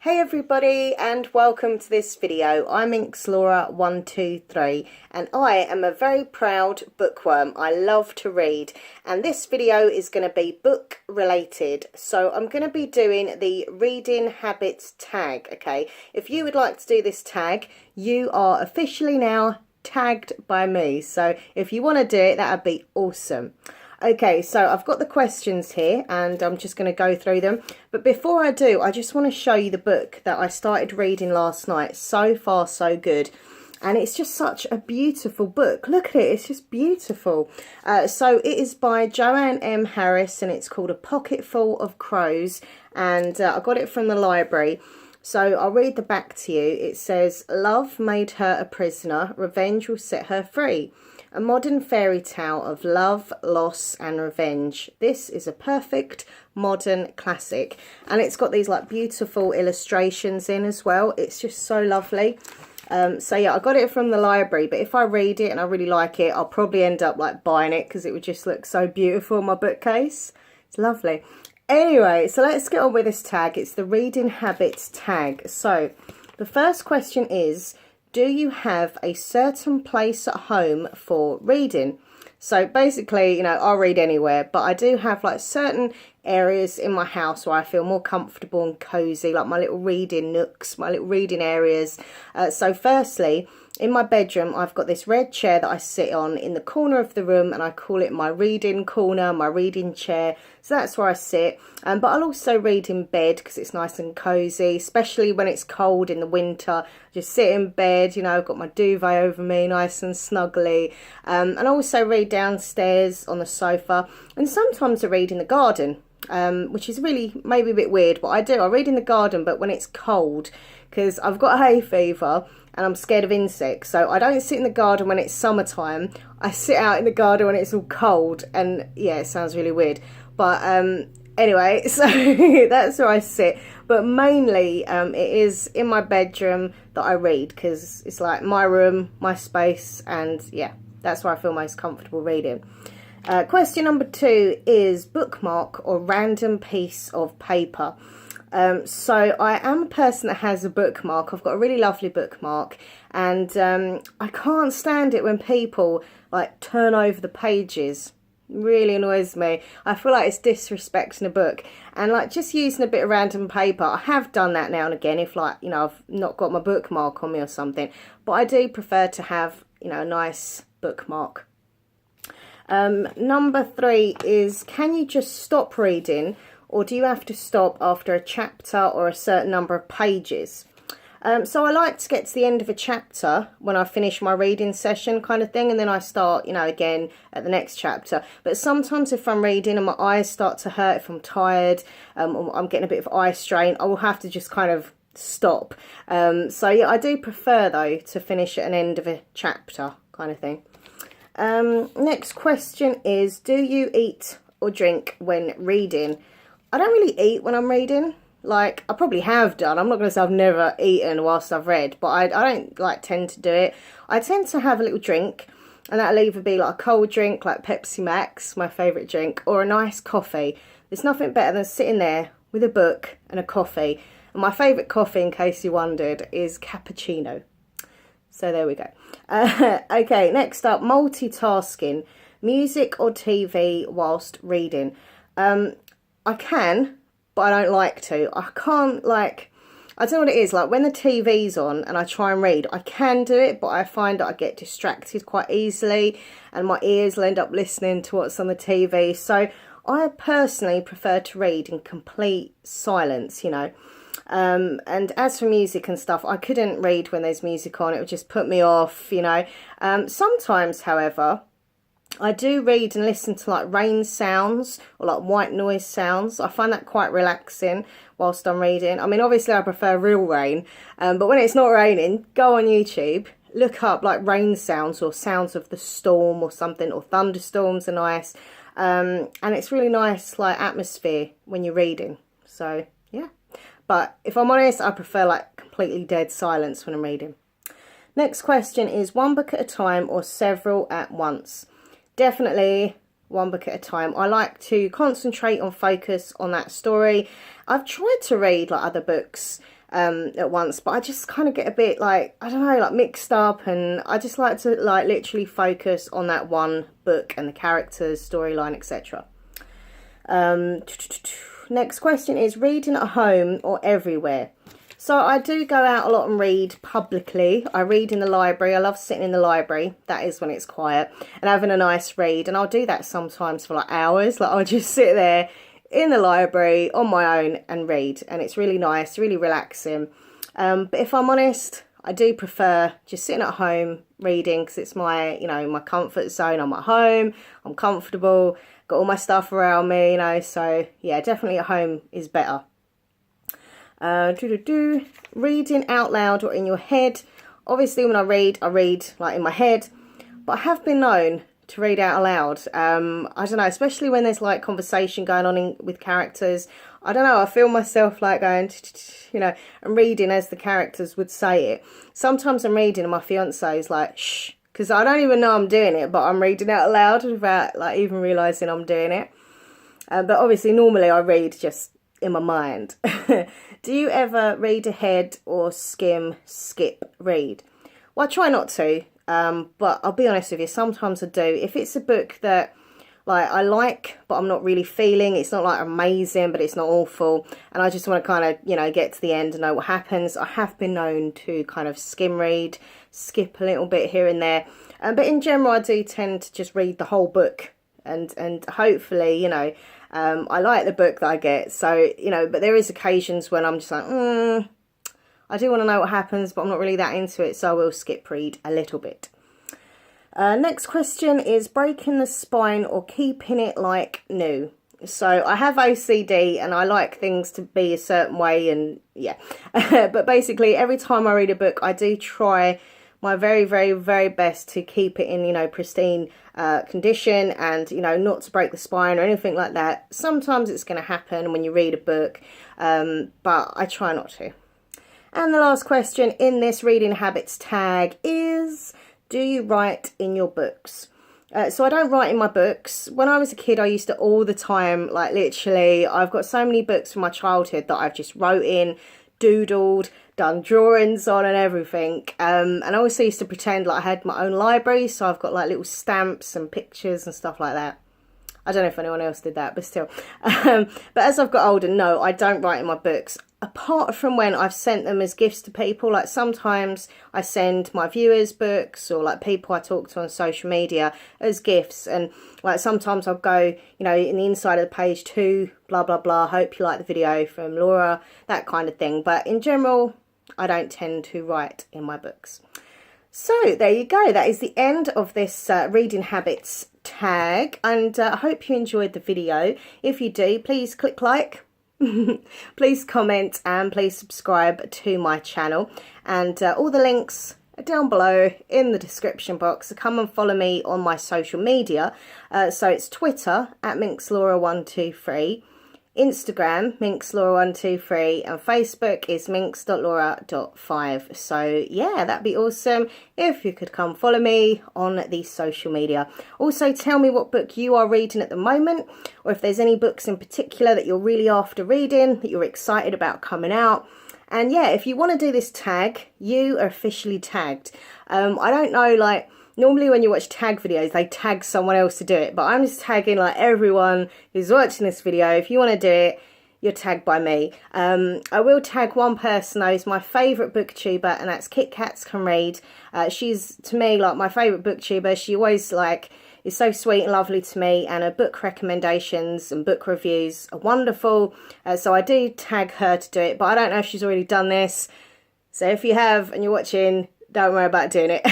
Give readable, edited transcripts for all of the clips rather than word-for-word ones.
Hey everybody, and welcome to this video. I'm Inxlaura123 and I am a very proud bookworm. I love to read, and this video is going to be book related. So I'm going to be doing the reading habits tag. Okay, if you would like to do this tag, you are officially now tagged by me. So if you want to do it, that would be awesome. Okay, so I've got the questions here and I'm just going to go through them. But before I do, I just want to show you the book that I started reading last night. So far, so good. And it's just such a beautiful book. Look at it, it's just beautiful. So it is by Joanne M. Harris and it's called A Pocketful of Crows. And I got it from the library. So I'll read the back to you. It says, "Love made her a prisoner, revenge will set her free. A modern fairy tale of love, loss and revenge. This is a perfect modern classic." And it's got these like beautiful illustrations in as well. It's just so lovely. So yeah, I got it from the library, but if I read it and I really like it, I'll probably end up like buying it because it would just look so beautiful on my bookcase. It's lovely. Anyway, so let's get on with this tag. It's the reading habits tag. So the first question is, do you have a certain place at home for reading? So basically, you know, I'll read anywhere, but I do have like certain areas in my house where I feel more comfortable and cozy, like my little reading nooks, my little reading areas. So firstly, in my bedroom, I've got this red chair that I sit on in the corner of the room, and I call it my reading corner, my reading chair. So that's where I sit. But I'll also read in bed because it's nice and cozy, especially when it's cold in the winter. Just sit in bed, you know, I've got my duvet over me, nice and snuggly. And I also read downstairs on the sofa, and sometimes I read in the garden. Which is really maybe a bit weird, but I do. I read in the garden, but when it's cold, because I've got hay fever and I'm scared of insects. So I don't sit in the garden when it's summertime. I sit out in the garden when it's all cold, and yeah, it sounds really weird. But anyway, so that's where I sit. But mainly it is in my bedroom that I read, because it's like my room, my space, and yeah, that's where I feel most comfortable reading. Question number 2 is bookmark or random piece of paper. So I am a person that has a bookmark. I've got a really lovely bookmark, and I can't stand it when people like turn over the pages. It really annoys me. I feel like it's disrespecting a book, and like just using a bit of random paper. I have done that now and again if like, you know, I've not got my bookmark on me or something, but I do prefer to have, you know, a nice bookmark. Number 3 is, can you just stop reading, or do you have to stop after a chapter or a certain number of pages? So I like to get to the end of a chapter when I finish my reading session kind of thing, and then I start, you know, again at the next chapter. But sometimes if I'm reading and my eyes start to hurt, if I'm tired, or I'm getting a bit of eye strain, I will have to just kind of stop. So yeah, I do prefer though to finish at an end of a chapter kind of thing. Next question is, do you eat or drink when reading? I don't really eat when I'm reading. Like, I probably have done. I'm not going to say I've never eaten whilst I've read, but I don't like tend to do it. I tend to have a little drink, and that'll either be like a cold drink like Pepsi Max, my favourite drink, or a nice coffee. There's nothing better than sitting there with a book and a coffee. And my favourite coffee, in case you wondered, is cappuccino. So there we go. Okay, next up, multitasking, music or TV whilst reading. I can, but I don't like to. I can't, like, I don't know what it is, like when the TV's on and I try and read, I can do it, but I find that I get distracted quite easily and my ears will end up listening to what's on the TV. So I personally prefer to read in complete silence, you know. And as for music and stuff, I couldn't read when there's music on. It would just put me off, you know. Sometimes, however, I do read and listen to like rain sounds or like white noise sounds. I find that quite relaxing whilst I'm reading. I mean, obviously I prefer real rain, but when it's not raining, go on YouTube, look up like rain sounds or sounds of the storm or something, or thunderstorms are nice. And it's really nice like atmosphere when you're reading. So yeah. But if I'm honest, I prefer like completely dead silence when I'm reading. Next question is, one book at a time or several at once? Definitely one book at a time. I like to concentrate on focus on that story, I've tried to read like other books at once, but I just kind of get a bit like, I don't know, like mixed up, and I just like to like literally focus on that one book and the characters, storyline, etc. Next question is reading at home or everywhere. So I do go out a lot and read publicly. I read in the library. I love sitting in the library. That is when it's quiet and having a nice read. And I'll do that sometimes for like hours. Like I'll just sit there in the library on my own and read. And it's really nice, really relaxing. But if I'm honest, I do prefer just sitting at home reading because it's my, my comfort zone. I'm at home. I'm comfortable. Got all my stuff around me, So yeah, definitely at home is better. Reading out loud or in your head. Obviously when I read like in my head, but I have been known to read out loud. I don't know, especially when there's like conversation going on with characters. I don't know, I feel myself like going, and reading as the characters would say it. Sometimes I'm reading and my fiance is like, shh, because I don't even know I'm doing it, but I'm reading out loud without like even realising I'm doing it. But obviously normally I read just in my mind. Do you ever read ahead or skip read? Well, I try not to, but I'll be honest with you, sometimes I do. If it's a book that like I like, but I'm not really feeling, it's not like amazing, but it's not awful, and I just want to kind of, get to the end and know what happens, I have been known to kind of skim read, skip a little bit here and there. But in general, I do tend to just read the whole book, and hopefully, I like the book that I get. So, but there is occasions when I'm just like, I do want to know what happens, but I'm not really that into it, so I will skip read a little bit. Next question is breaking the spine or keeping it like new. So I have OCD and I like things to be a certain way, and yeah. But basically every time I read a book, I do try my very, very, very best to keep it in, pristine condition, and, not to break the spine or anything like that. Sometimes it's going to happen when you read a book, but I try not to. And the last question in this reading habits tag is, do you write in your books? So I don't write in my books. When I was a kid, I used to all the time, like literally, I've got so many books from my childhood that I've just wrote in, doodled, done drawings on and everything. And I also used to pretend like I had my own library, so I've got like little stamps and pictures and stuff like that. I don't know if anyone else did that, but still. But as I've got older, no, I don't write in my books. Apart from when I've sent them as gifts to people, like sometimes I send my viewers books or like people I talk to on social media as gifts, and like sometimes I'll go, in the inside of the page to blah blah blah, hope you like the video from Laura, that kind of thing. But in general, I don't tend to write in my books. So there you go, that is the end of this reading habits tag, and I hope you enjoyed the video. If you do, please click like. Please comment and please subscribe to my channel, and all the links are down below in the description box. So come and follow me on my social media. So it's Twitter at minxlaura123, Instagram minxlaura123, and Facebook is minx.laura.5. So yeah, that'd be awesome if you could come follow me on the social media. Also tell me what book you are reading at the moment, or if there's any books in particular that you're really after reading, that you're excited about coming out. And yeah, if you want to do this tag, you are officially tagged. I don't know, like normally when you watch tag videos, they tag someone else to do it, but I'm just tagging like everyone who's watching this video. If you want to do it, you're tagged by me. I will tag one person though, who's my favourite booktuber, and that's Kit Kats Can Read. She's to me like my favourite booktuber. She always like is so sweet and lovely to me, and her book recommendations and book reviews are wonderful. So I do tag her to do it, but I don't know if she's already done this. So if you have and you're watching, don't worry about doing it.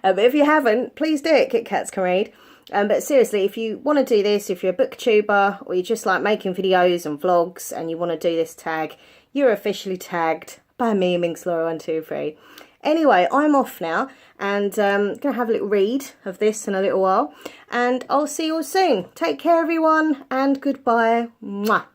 But if you haven't, please do it, Kit Kats Can Read. But seriously, if you want to do this, if you're a booktuber or you just like making videos and vlogs and you want to do this tag, you're officially tagged by me, minxlaura123. Anyway, I'm off now, and going to have a little read of this in a little while, and I'll see you all soon. Take care, everyone, and goodbye. Mwah.